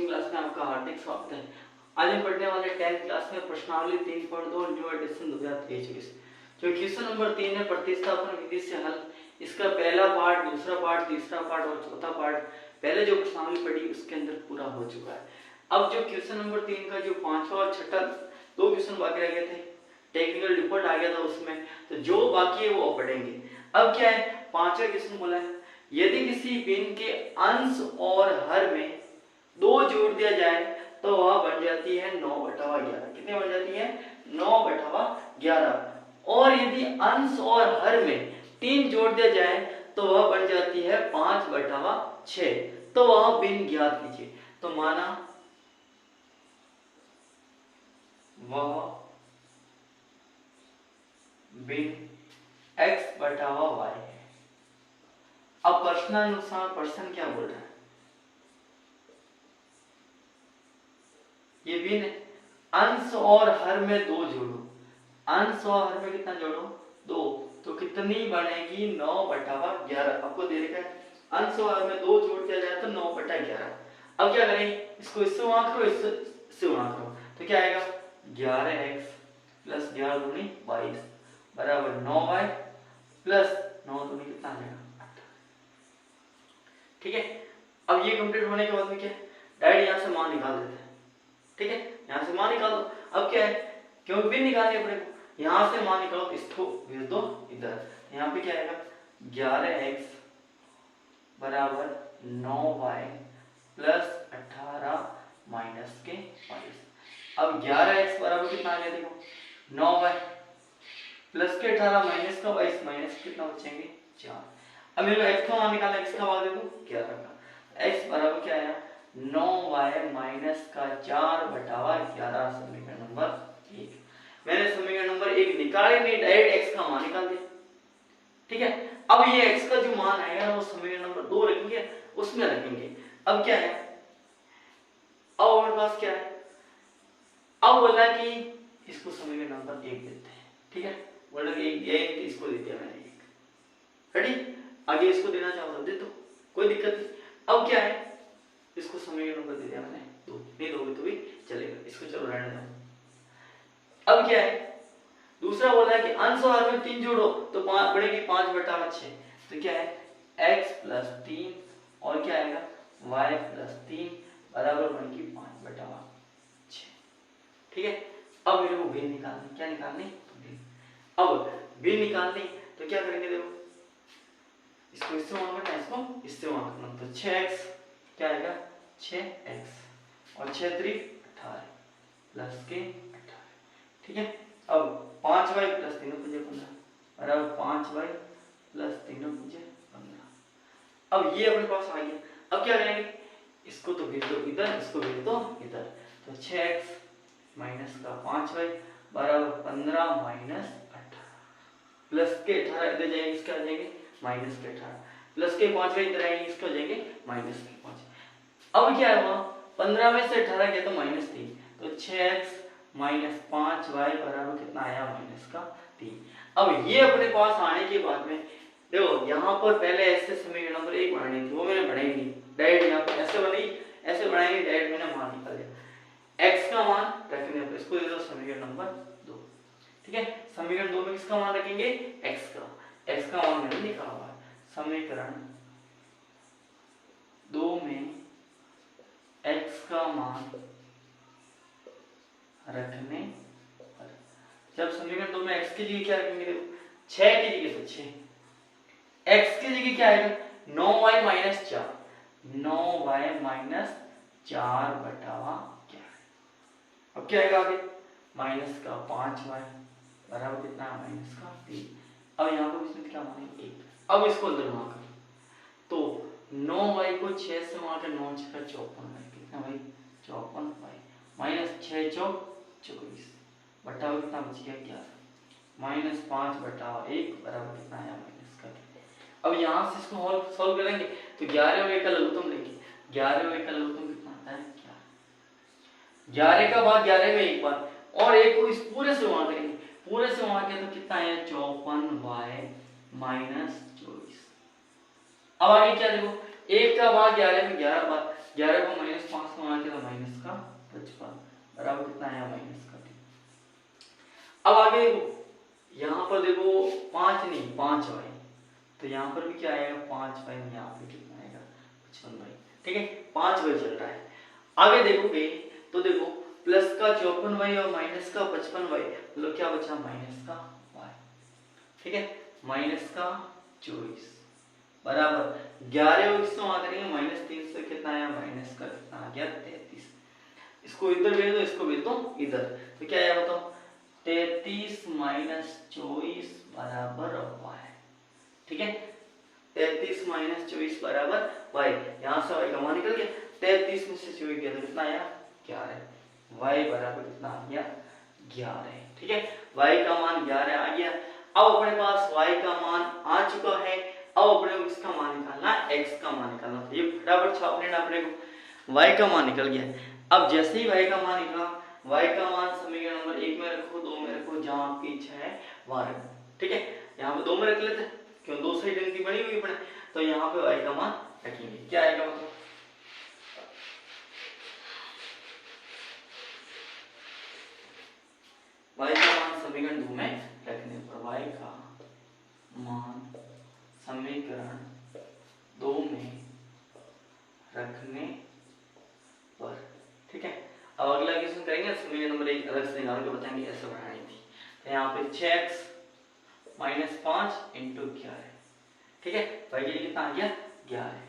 Coaching class में आपका हार्दिक स्वागत है। आज हम पढ़ने वाले 10th क्लास में प्रश्नावली 3.2 न्यू एडिशन 2023। जो क्वेश्चन नंबर 3 है प्रतिस्थापन विधि से हल, इसका पहला पार्ट, दूसरा पार्ट, तीसरा पार्ट और चौथा पार्ट पहले जो प्रश्नावली पढ़ी उसके अंदर पूरा हो चुका है। अब जो क्वेश्चन नंबर 3 का जो पांचवा और छठा दो क्वेश्चन बाकी रह गए थे, टेक्निकल रिपोर्ट आ गया था उसमें, तो जो बाकी है वो पढ़ेंगे। अब क्या है, पांचवा क्वेश्चन बोला है यदि किसी भिन्न के अंश और हर में 2 जोड़ दिया जाए तो वह बन जाती है 9/11। कितनी बन जाती है? 9/11। और यदि अंश और हर में 3 जोड़ दिया जाए तो वह बन जाती है 5/6। तो वह भिन्न ज्ञात कीजिए। तो माना वह भिन्न x/y है। अब प्रश्नानुसार प्रश्न क्या बोल रहा है, ये भिन्न अंश और हर में 2 जोड़ो। अंश और हर में कितना जोड़ो? 2। तो कितनी बनेगी? 9/11। आपको दे रखा है अंश और हर में 2 जोड़ दिया जाए तो 9/11। अब क्या करेंगे, इसको इससे गुणा करो, इससे गुणा करो, तो क्या आएगा? 11x + 11 दूनी 22 बराबर 9y प्लस 9 दूनी कितना आ जाएगा? 18। ठीक है। अब ये कंप्लीट होने के बाद में क्या है, डायरेक्ट यहां से मान निकाल देते हैं। ठीक है, यहां से मान निकालो। अब क्या है, क्योंकि भी निकालनी है अपने को, यहां से मान निकालो, इसको भेज दो इधर। यहां पे क्या आएगा? 11x बराबर 9y प्लस 18 माइनस के 22। अब 11x बराबर कितना आ गया? देखो 9y प्लस के 18 माइनस का 22, माइनस कितना बचेंगे? 4। अब मेरे को x का मान निकालना है, x का मान दे दो 11 का। x बराबर क्या आया? 9y माइनस का 4/11। समीकरण नंबर 1। मैंने समीकरण नंबर 1 निकाले नहीं, डायरेक्ट x का मान निकाल दिया। ठीक है। अब ये x का जो मान आएगा ना वो समीकरण नंबर 2 रखेंगे, उसमें रखेंगे। अब क्या है, अब हमारे पास क्या है, अब बोला कि इसको समीकरण नंबर 1 देते हैं। ठीक है, बोला कि 1 इसको दे दिया मैंने 1। रेडी, आगे इसको देना चाहो तो दे दो, कोई दिक्कत नहीं। अब क्या है, इसको समीकरण नंबर दे दिया मैंने 2, नहीं दोगे तो भी चलेगा, इसको चलो रहने दो। अब क्या है, दूसरा बोला है कि अंश और हर में 3 जोड़ो तो बढ़ेगी 5/6। तो क्या है, x + 3 और क्या आएगा y + 3 बराबर बनेगी 5/6। ठीक है। अब मेरे को भिन्न निकालनी, क्या निकालनी? भिन्न। अब भिन्न निकालनी तो क्या करेंगे, देखो इसको इससे वहां करना, इसको इससे वहां करना, तो 6x क्या आएगा? 6x और 6 3 18 प्लस के 18। ठीक है। अब 5y प्लस 3 5 15 बराबर 5y प्लस 3 5 15। अब ये अपने पास आ गया। अब क्या करेंगे, इसको तो भेज दो इधर, इसको भेज दो इधर, तो 6x माइनस का 5y बराबर 15 माइनस 18 प्लस के 18 इधर जाएंगे, इसका आ जाएंगे माइनस के 18 प्लस के 5y इधर आएंगे, इसका हो जाएंगे माइनस के 5। अब क्या है, वहां 15 में से 18 गया तो -3, तो 6x माइनस 5y बराबर कितना आया? माइनस का 3। अब ये अपने पास आने के बाद में देखो, यहाँ पर पहले ऐसे समीकरण नंबर 1 बनानी थी, वो मैंने बनाई नहीं, डायरेक्ट यहाँ पर ऐसे बनी, ऐसे बनाएंगे, डायरेक्ट मैंने मान निकाल दिया। x का मान रखने पर इसको दे दो समीकरण नंबर 2। ठीक है, समीकरण 2 में किसका मान रखेंगे? x का। x का मान मैंने निकाला हुआ है। समीकरण 2 में x का मान रखने पर, जब समीकरण 2 में x की जगह क्या रखेंगे, देखो 6 की जगह तो 6, x की जगह क्या आएगा? 9y - 4, 9y - 4/11। अब क्या आएगा आगे? माइनस का 5y बराबर कितना? माइनस का 3। अब यहाँ पर इसमें क्या मानेंगे? 1। अब इसको अंदर गुणा करो, तो 9y को 6 से गुणा कर 9 × 6 = 54, कितना भाई? 54y माइनस 6 × 4 = 24 बटा कितना बच गया? 11 - 5/1 बराबर कितना आया? माइनस का 3। अब यहाँ से इसको सॉल्व करेंगे तो 11 और 1 का लघुत्तम लेंगे, 11 और 1 का लघुत्तम कितना आता है? 11 का बाद 11 में एक बार और 1 को इस पूरे से गुणा करेंगे, पूरे से गुणा किया तो कितना आया? 54y - 24। अब आगे क्या देखो, 1 का भाग 11 में 11 बार 11 को -5 में आके तो माइनस का 55 बराबर कितना आया माइनस का 3। अब आगे देखो यहाँ पर देखो 5 नहीं 5 वाई, तो यहाँ पर भी क्या आएगा 5 वाई, यहाँ पे कितना आएगा 55 वाई। ठीक है 5 वाई चल रहा है। आगे देखोगे तो देखो प्लस का 54 वाई और माइनस का 55 वाई, मतलब क्या बचा माइनस का वाई। ठीक है माइनस का 24 बराबर 11 और इसको वहां करेंगे -3 से कितना आया माइनस का कितना आ गया 33। इसको इधर भेज दो, इसको भेज दो इधर, तो क्या आया बताओ 33 - 24 बराबर y। ठीक है 33 - 24 बराबर y। यहां से y का मान निकल गया, 33 में से 24 गया तो कितना आया 11। y बराबर कितना आ गया 11। ठीक है y का मान 11 आ गया। अब अपने पास y का मान आ चुका है, अब अपने को इसका मान निकालना है, x का मान निकालना। तो ये फटाफट छाप लेना अपने को, y का मान निकल गया। अब जैसे ही y का मान निकला, y का मान समीकरण नंबर 1 में रखो, 2 में रखो, जहां आपकी इच्छा है वहां रखो। ठीक है यहाँ पे 2 में रख लेते, क्यों 2 साइड इनकी बनी हुई अपने, तो यहाँ पे y का मान रखेंगे। क्या आएगा मतलब y का मान समीकरण 2 में रखने पर, y का मान समीकरण 2 में रखने पर। ठीक है अब अगला क्वेश्चन करेंगे, समीकरण नंबर 1 अलग से निकाल के बताएंगे ऐसे बनानी थी। तो यहाँ पे 6x - 5 × 11। ठीक है y के लिए कितना आ गया 11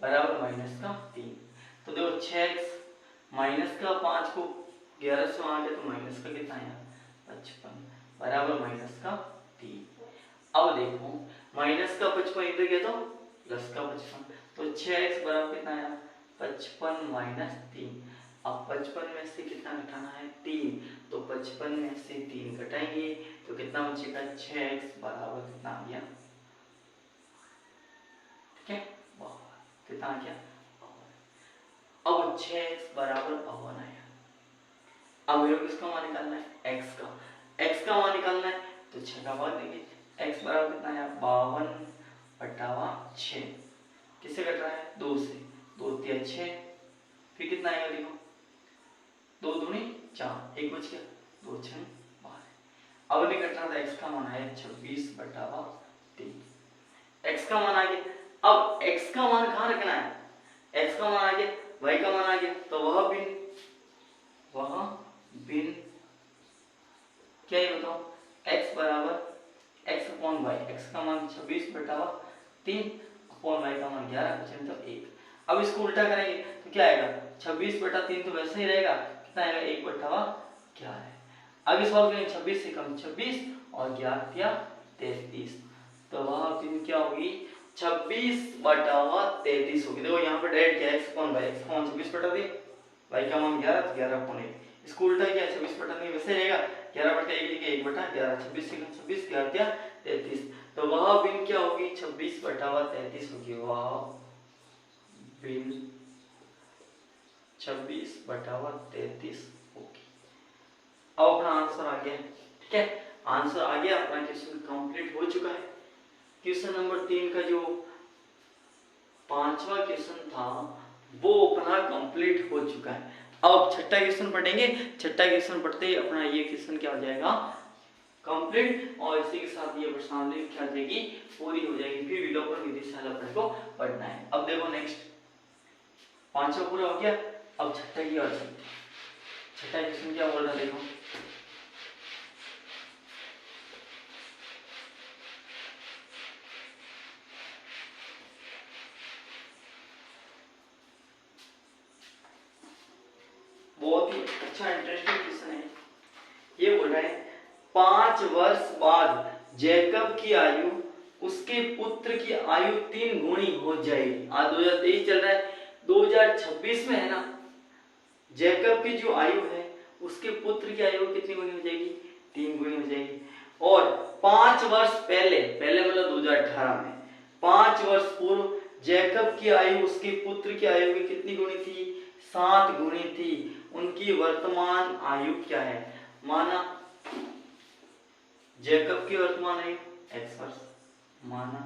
बराबर माइनस का 3। तो देखो 6x माइनस का 5 को 11 से आ गया तो माइनस का कितना आया 55 बराबर माइनस का 3। अब देखो माइनस का 55 इधर गया तो प्लस का 55, तो 6x बराबर कितना आया 55 - 3। अब 55 में से कितना घटाना है 3, तो 55 में से 3 घटाएंगे तो कितना बचेगा 6x बराबर कितना आ गया, ठीक है कितना आ गया 52। अब 6x बराबर 52 आया। अब मेरे को किसका मान निकालना है x का, x का मान निकालना है तो 6 का भाग देंगे। x बराबर कितना आया 52/6। किससे कट रहा है 2 से, 2 3 6, फिर कितना आएगा देखो 2 दूनी 4, 1 बच गया, 2 6 12। अब हमें कटना था x का मान आया 26/3। x का मान आ गया। अब x का मान कहाँ रखना है, x का मान आ गया, y का मान आ गया, तो वह बिन क्या ये बताओ x बराबर x अपॉन y, x का मान 26/3 अपॉन y का मान 11 बचे तो 1। अब इसको उल्टा करेंगे तो क्या आएगा 26/3 तो वैसे ही रहेगा, कितना आएगा 1/11। आगे सॉल्व करेंगे 26 से कम 26 और 11 या 33, तो वहां बिन क्या होगी 26/33 होगी। देखो यहाँ पे डायरेक्ट क्या x अपॉन y, x का मान 26/3 y का मान 11 तो 11/1। इसको उल्टा किया 26/3 वैसे रहेगा 11/1 लिखे 1/11, 26 से 26 11 या 33, तो वह बिन क्या होगी 26/33 होगी, वह बिन 26/33 होगी। अब अपना आंसर आ गया, ठीक है आंसर आ गया, अपना क्वेश्चन कंप्लीट हो चुका है। क्वेश्चन नंबर 3 का जो 5वां क्वेश्चन था वो अपना कंप्लीट हो चुका है। अब छठा क्वेश्चन पढ़ेंगे, छठा क्वेश्चन पढ़ते ही अपना ये क्वेश्चन क्या हो जाएगा कंप्लीट, और इसी के साथ ये प्रश्नावली क्या हो जाएगी पूरी हो जाएगी। फिर विलोपन विधि से अपने को पढ़ना है। अब देखो नेक्स्ट 5वां पूरा हो गया, अब छठा की ओर चलते हैं। छठा क्वेश्चन क्या बोल रहा है देखो, बहुत ही अच्छा इंटरेस्टिंग क्वेश्चन है। ये बोल रहा है 5 वर्ष बाद जैकब की आयु उसके पुत्र की आयु 3 गुनी हो जाएगी। आज 2023 चल रहा है, 2026 में है ना, जैकब की जो आयु है उसके पुत्र की आयु कितनी गुनी हो जाएगी 3 गुनी हो जाएगी। और 5 वर्ष पहले, पहले मतलब 2018 में 5 वर्ष पूर्व जैकब की आयु उसके पुत्र की आयु की कितनी गुनी थी 7 गुनी थी। उनकी वर्तमान आयु क्या है, माना जैकब की वर्तमान आयु x वर्ष, माना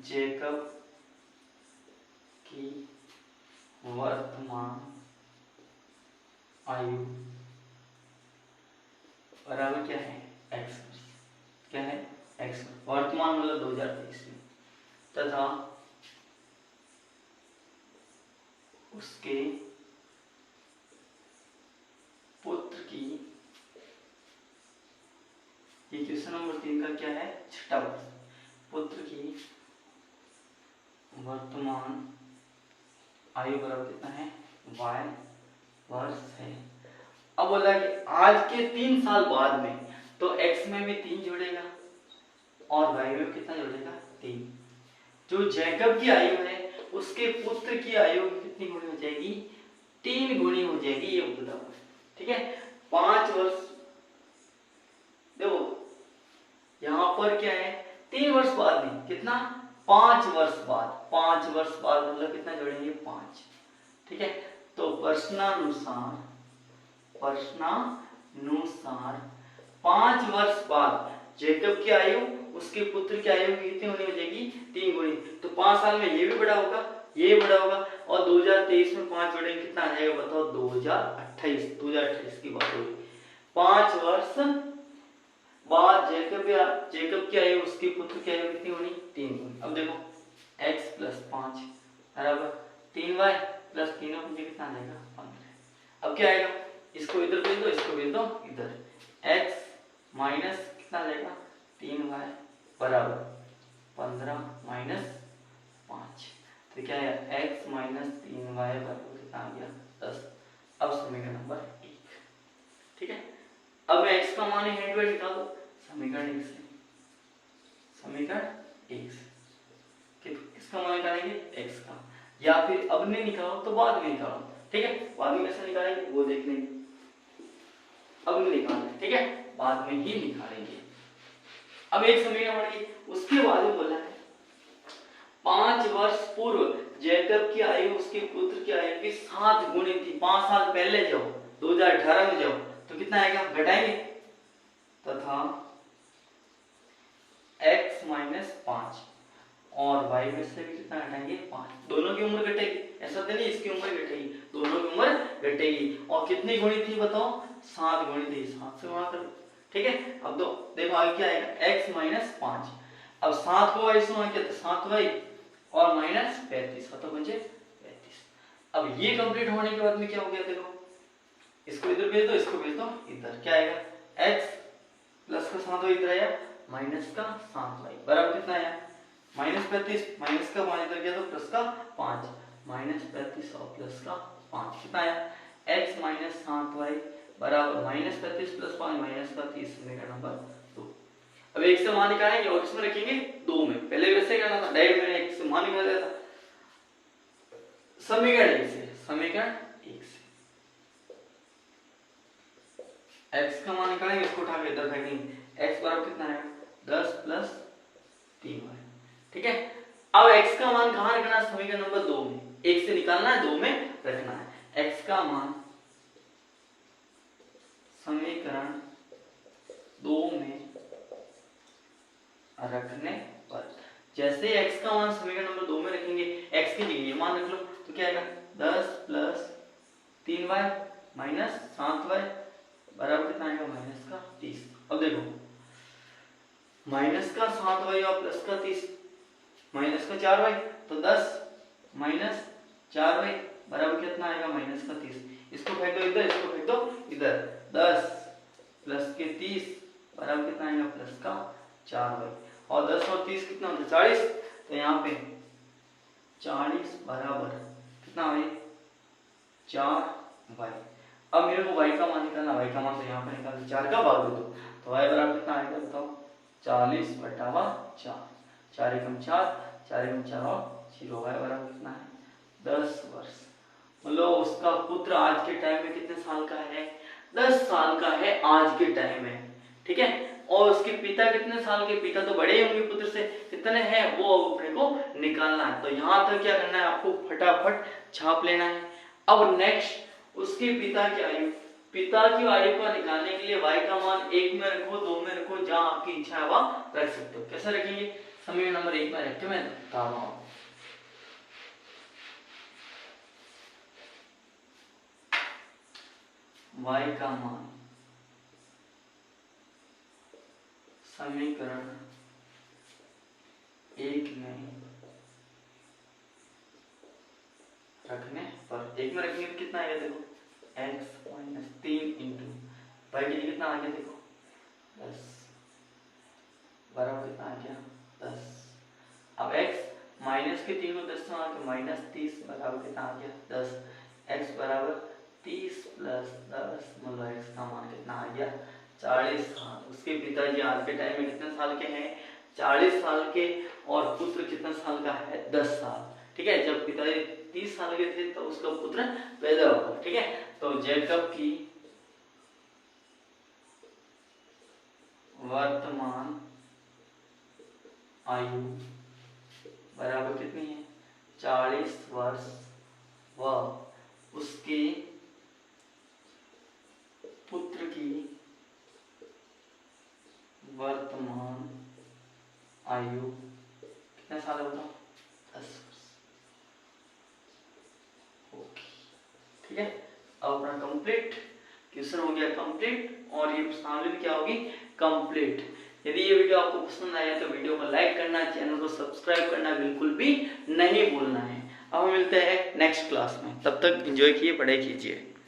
जैकब की वर्तमान आयु बराबर क्या है x वर्ष। क्या है x वर्तमान मतलब 2023 में, तथा उसके पुत्र की, ये क्वेश्चन नंबर 3 का क्या है छठा वर्ष, पुत्र की वर्तमान आयु बराबर कितना है y वर्ष है। अब बोला कि आज के 3 साल बाद में, तो x में भी 3 जोड़ेगा और y में भी कितना जोड़ेगा 3। जो जैकब की आयु है उसके पुत्र की आयु कितनी गुनी हो जाएगी 3 गुनी हो जाएगी, ये बता। ठीक है 5 वर्ष, देखो यहां पर क्या है 3 वर्ष बाद नहीं, कितना 5 वर्ष बाद, 5 वर्ष बाद मतलब कितना जोड़ेंगे 5। ठीक है तो प्रश्नानुसार 5 वर्ष बाद जैकब की आयु उसके पुत्र की आयु कितनी होनी हो जाएगी 3 गुनी। तो 5 साल में ये भी बड़ा होगा, ये बड़ा होगा, और 2023 में 5 जोड़ेंगे कितना आ जाएगा बताओ 2028 की बात होगी। 5 वर्ष बाद जैकब की आयु उसके पुत्र की आयु कितनी होनी 3 गुनी। अब देखो x + 5 बराबर 3y + 3 मुझे कितना आ जाएगा 15। अब क्या आएगा, इसको इधर भेज दो, इसको भेज दो इधर, x माइनस कितना आ जाएगा 3y बराबर 15 माइनस 5, तो क्या है x माइनस 3y बराबर कितना आ गया 10। अब समीकरण नंबर 1। ठीक है अब मैं x का मान हैंड में निकाल दो समीकरण 1 से, समीकरण 1 से किसका मान निकालेंगे x का, या फिर अब नहीं निकालो तो बाद में निकालो। ठीक है बाद में कैसे निकालेंगे वो देख लेंगे, अब नहीं निकालना। ठीक है बाद में ही निकालेंगे। अब एक समीकरण बढ़ गई, उसके बाद में बोला है 5 वर्ष पूर्व जैकब की आयु उसके पुत्र की आयु की 7 गुनी थी। 5 साल पहले जाओ 2018 में जाओ तो कितना आएगा घटाएंगे, तथा x माइनस 5 और y में से भी कितना घटाएंगे 5। दोनों की उम्र घटेगी, ऐसा तो नहीं इसकी उम्र घटेगी, दोनों की उम्र घटेगी। और कितनी गुणी थी बताओ 7 गुणी थी, 7 से गुणा कर। ठीक है अब देखो आगे क्या आएगा x माइनस 5। अब 7 को y से गुणा किया तो 7y और माइनस 35, 7 पंजे 35। अब ये कंप्लीट होने के बाद में क्या हो गया देखो, इसको इधर भेज दो, इसको भेज दो इधर, क्या आएगा x प्लस का 7y इधर आया माइनस का 7y बराबर कितना आया -35, माइनस का 5 इधर गया तो प्लस का 5, -35 और प्लस का 5 कितना आया x माइनस 7y बराबर -35 + 5 -30, समीकरण नंबर 2। अब एक से मान निकालेंगे और इसमें रखेंगे 2 में, पहले वैसे करना था डायरेक्ट मैंने एक से मान निकाल दिया था समीकरण 1 से, समीकरण 1 से x का मान निकालेंगे, इसको उठा के इधर फेंकेंगे, x बराबर कितना आएगा 10 + 3y। ठीक है अब x का मान कहां रखना है समीकरण नंबर 2 में, 1 से निकालना है 2 में रखना है। x का मान समीकरण 2 में रखने पर, जैसे x का मान समीकरण नंबर 2 में रखेंगे, x की जगह ये मान रख लो तो क्या आएगा 10 + 3y माइनस 7y बराबर कितना आएगा -30। अब देखो माइनस का 7y और प्लस का 30 माइनस का 4y, तो 10 माइनस 4y बराबर कितना आएगा -30। इसको फेंक दो इधर, इसको फेंक दो इधर, 10 प्लस के 30 बराबर कितना आएगा प्लस का 4y, और 10 और 30 कितना होता है 40, तो यहाँ पे 40 बराबर कितना है 4y। अब मेरे को y का मान निकालना, y का मान तो यहाँ पे निकाल 4 का भाग दे दो तो y बराबर कितना आएगा बताओ 40/4, 4 एकम 4, 4 एकम 4 और 0, y बराबर कितना है 10 वर्ष। मतलब उसका पुत्र आज के टाइम में कितने साल का है 10 साल का है आज के टाइम में। ठीक है और उसके पिता कितने साल के, पिता तो बड़े होंगे पुत्र से, कितने हैं वो अपने को निकालना है। तो यहाँ तक क्या करना है आपको फटाफट छाप लेना है। अब नेक्स्ट उसके पिता की आयु, पिता की आयु को निकालने के लिए y का मान 1 में रखो, 2 में रखो, जहां आपकी इच्छा है वहां रख सकते हो। कैसे रखेंगे समीकरण नंबर 1 में रख के मैं बता रहा हूँ। y का मान समीकरण 1 में रखने पर, 1 में रखेंगे तो कितना आएगा देखो, x माइनस 3 इंटू वाई के लिए कितना आ गया देखो 10 बराबर कितना आ गया 10। अब x माइनस के 3 को 10 से मार के माइनस 30 बराबर कितना आ गया 10। x बराबर 30 प्लस 10 मतलब x का मान कितना आ गया 40 साल। उसके पिताजी आज के टाइम में कितने साल के हैं 40 साल के, और पुत्र कितना साल का है 10 साल। ठीक है, जब पिताजी 30 साल के थे तो उसका पुत्र पैदा हुआ। ठीक है, तो जैकब की वर्तमान आयु बराबर कितनी है 40 वर्ष, व उसके पुत्र की वर्तमान आयु कितना साल है बताओ 10 वर्ष। ओके, ठीक है, अब अपना कंप्लीट क्वेश्चन हो गया कंप्लीट, और ये प्रश्नावली क्या होगी कंप्लीट। यदि ये वीडियो आपको पसंद आया तो वीडियो को लाइक करना, चैनल को सब्सक्राइब करना बिल्कुल भी नहीं भूलना है। अब हम मिलते हैं नेक्स्ट क्लास में, तब तक एंजॉय कीजिए, पढ़ाई कीजिए।